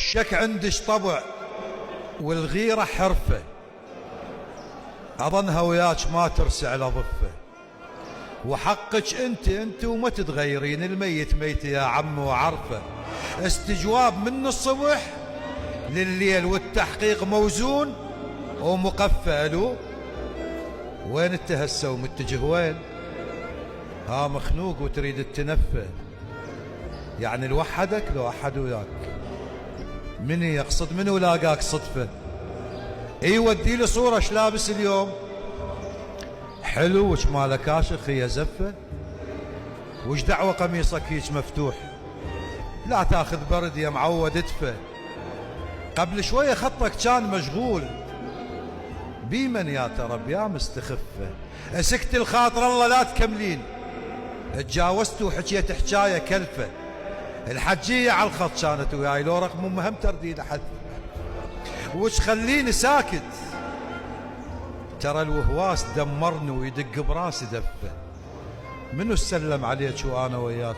الشك عندش طبع والغيرة حرفة، أظنها وياك ما ترسع لضفة، وحقك انت وما تتغيرين، الميت ميت يا عم وعرفه. استجواب من الصبح لليل والتحقيق موزون ومقفل. وين انت هسه ومتجه وين؟ ها مخنوق وتريد التنفه، يعني لوحدك لو احد وياك؟ من يقصد منو لاقاك صدفه؟ ودي لي صوره ايش لابس اليوم؟ حلو وش ماله كاشخ هي زفه؟ وش دعوه قميصك هيك مفتوح؟ لا تاخذ برد يا معود ادفه. قبل شويه خطك كان مشغول بيمن يا ترى يا مستخفه. سكت الخاطر الله لا تكملين، تجاوزت وحكيت حكايه كلفه. الحجيه على الخط كانت وياي لو رقم امها ترديد احد، وش خليني ساكت؟ ترى الوهواس دمرني ويدق براسي دفه. منو سلم عليك وانا وياك؟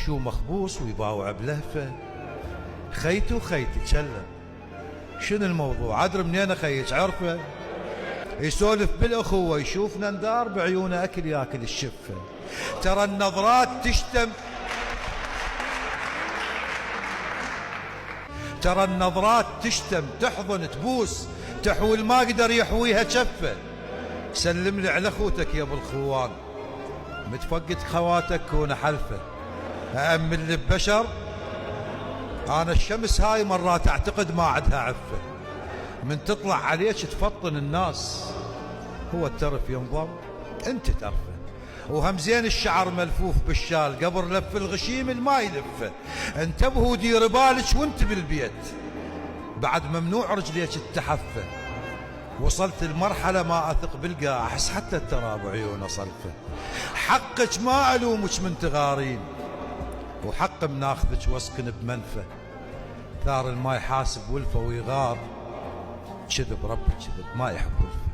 شو مخبوص ويباوع بلهفه؟ خيتي وخيتي تكلم، شنو الموضوع؟ ادري منين خيك عرفه؟ يسولف بالاخوه، يشوفنا ندار بعيونه اكل ياكل الشفه. ترى النظرات تشتم، ترى النظرات تشتم، تحضن تبوس، تحول ما قدر يحويها جفه. سلم لي على اخوتك يا ابو الخوان، متفقد خواتك كون حلفه. أأمن لي ببشر؟ أنا الشمس هاي مرات أعتقد ما عدها عفة، من تطلع عليك تفطن الناس. هو الترف ينضم أنت ترفه، وهم زين الشعر ملفوف بالشال قبر لف الغشيم الما يلفه. انتبهوا دير بالك وانت بالبيت، بعد ممنوع رجليك التحفه. وصلت المرحلة ما أثق بالقاع، أحس حتى التراب عيونه صلفه. حقك ما ألومك من تغارين، وحق مناخذك واسكن بمنفى. ثار الما يحاسب ولفه ويغار، كذب ربك كذب ما يحب ولفه.